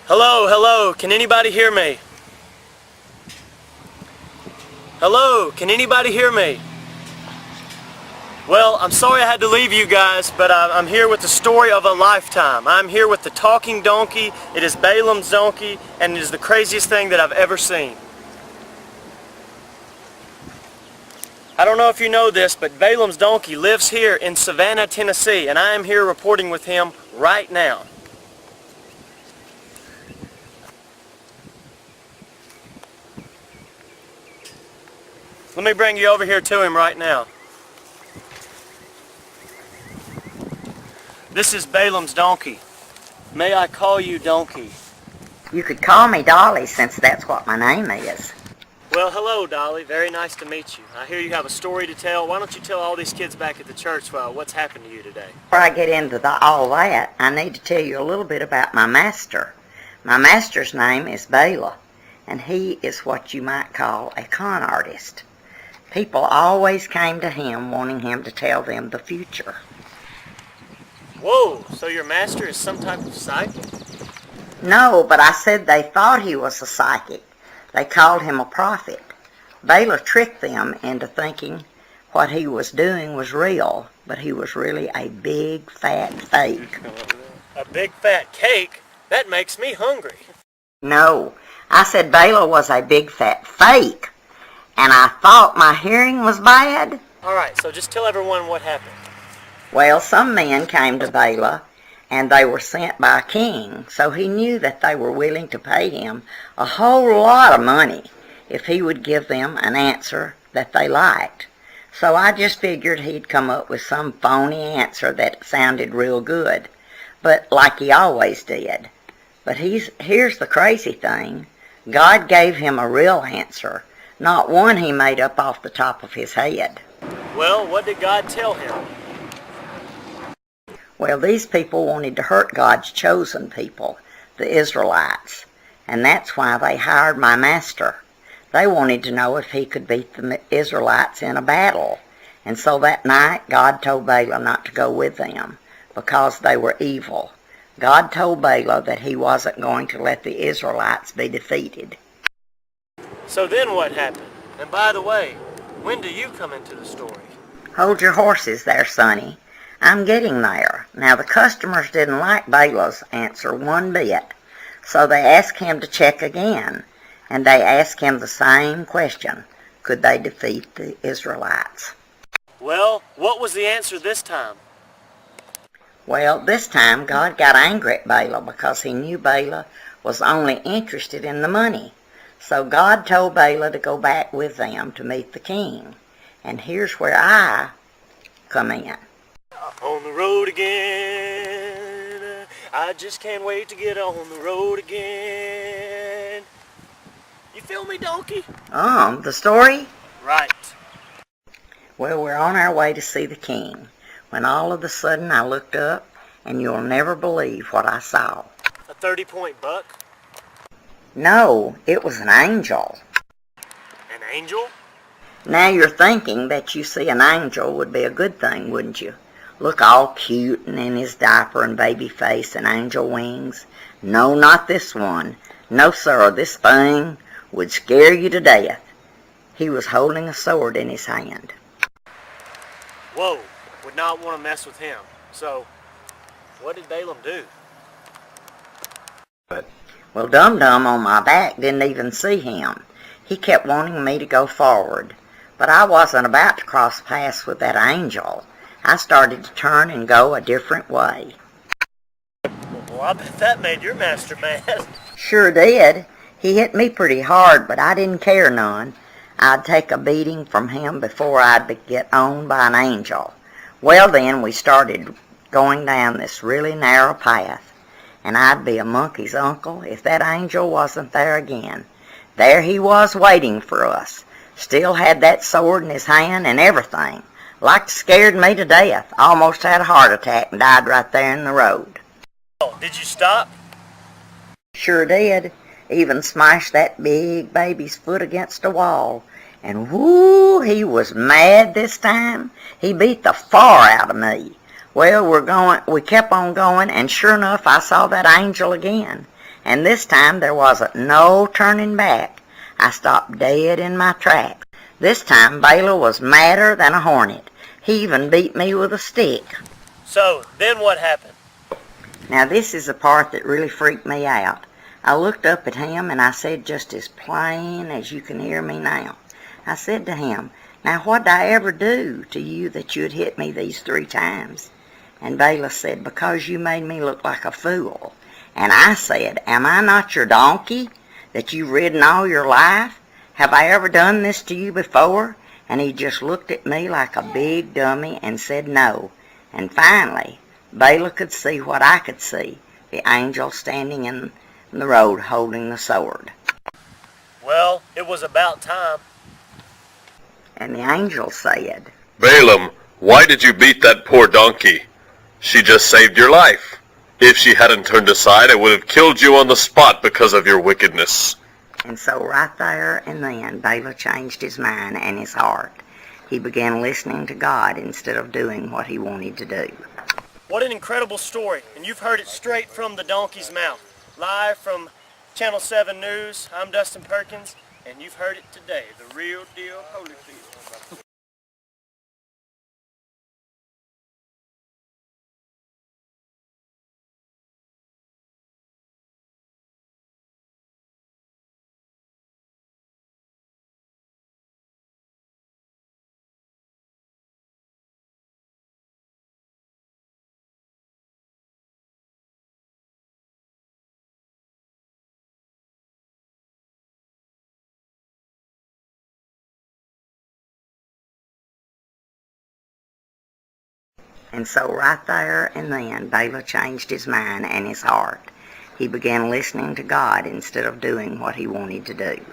Hello, hello, can anybody hear me? Hello, can anybody hear me? Well, I'm sorry I had to leave you guys, but I'm here with the story of a lifetime. I'm here with the talking donkey. It is Balaam's donkey, and it is the craziest thing that I've ever seen. I don't know if you know this, but Balaam's donkey lives here in Savannah, Tennessee, and I am here reporting with him right now. Let me bring you over here to him right now. This is Balaam's donkey. May I call you Donkey? You could call me Dolly since that's what my name is. Well, hello, Dolly. Very nice to meet you. I hear you have a story to tell. Why don't you tell all these kids back at the church what's happened to you today? Before I get into all that, I need to tell you a little bit about my master. My master's name is Balaa, and he is what you might call a con artist. People always came to him wanting him to tell them the future. Whoa, so your master is some type of psychic? No, but I said they thought he was a psychic. They called him a prophet. Balaa tricked them into thinking what he was doing was real, but he was really a big fat fake. A big fat cake? That makes me hungry. No, I said Balaa was a big fat fake. And I thought my hearing was bad. Alright, so just tell everyone what happened. Well, some men came to Balaa, and they were sent by a king, so he knew that they were willing to pay him a whole lot of money if he would give them an answer that they liked. So I just figured he'd come up with some phony answer that sounded real good, but like he always did. But here's the crazy thing. God gave him a real answer, not one he made up off the top of his head. Well, what did God tell him? Well, these people wanted to hurt God's chosen people, the Israelites, and that's why they hired my master. They wanted to know if he could beat the Israelites in a battle, and so that night God told Balaa not to go with them because they were evil. God told Balaa that he wasn't going to let the Israelites be defeated. So then what happened? And by the way, when do you come into the story? Hold your horses there, Sonny. I'm getting there. Now, the customers didn't like Balaa's answer one bit, so they asked him to check again, and they asked him the same question. Could they defeat the Israelites? Well, what was the answer this time? Well, this time God got angry at Balaa because he knew Balaa was only interested in the money. So God told Balaa to go back with them to meet the king. And here's where I come in. On the road again, I just can't wait to get on the road again. You feel me, donkey? The story? Right. Well, we're on our way to see the king, when all of a sudden I looked up, and you'll never believe what I saw. A 30-point buck? No, it was an angel. An angel? Now you're thinking that you see an angel would be a good thing, wouldn't you? Look all cute and in his diaper and baby face and angel wings. No, not this one. No, sir, this thing would scare you to death. He was holding a sword in his hand. Whoa, would not want to mess with him. So, what did Balaam do? Well, Dum-Dum on my back didn't even see him. He kept wanting me to go forward, but I wasn't about to cross paths with that angel. I started to turn and go a different way. Well, I bet that made your master mad. Sure did. He hit me pretty hard, but I didn't care none. I'd take a beating from him before I'd get owned by an angel. Well, then we started going down this really narrow path, and I'd be a monkey's uncle if that angel wasn't there again. There he was waiting for us. Still had that sword in his hand and everything. Like scared me to death. Almost had a heart attack and died right there in the road. Oh, did you stop? Sure did. Even smashed that big baby's foot against a wall. And whoo, he was mad this time. He beat the far out of me. Well, we kept on going, and sure enough, I saw that angel again. And this time there wasn't no turning back. I stopped dead in my tracks. This time Balaa was madder than a hornet. He even beat me with a stick. So, then what happened? Now this is the part that really freaked me out. I looked up at him and I said just as plain as you can hear me now. I said to him, "Now what'd I ever do to you that you'd hit me these 3 times? And Balaa said, "Because you made me look like a fool." And I said, "Am I not your donkey that you've ridden all your life? Have I ever done this to you before?" And he just looked at me like a big dummy and said no. And finally, Balaa could see what I could see, the angel standing in the road holding the sword. Well, it was about time. And the angel said, "Balaam, why did you beat that poor donkey? She just saved your life. If she hadn't turned aside, I would have killed you on the spot because of your wickedness." And so right there and then, Balaa changed his mind and his heart. He began listening to God instead of doing what he wanted to do. What an incredible story, and you've heard it straight from the donkey's mouth. Live from Channel 7 News, I'm Dustin Perkins, and you've heard it today, the real deal Holyfield. And so right there and then, Balaa changed his mind and his heart. He began listening to God instead of doing what he wanted to do.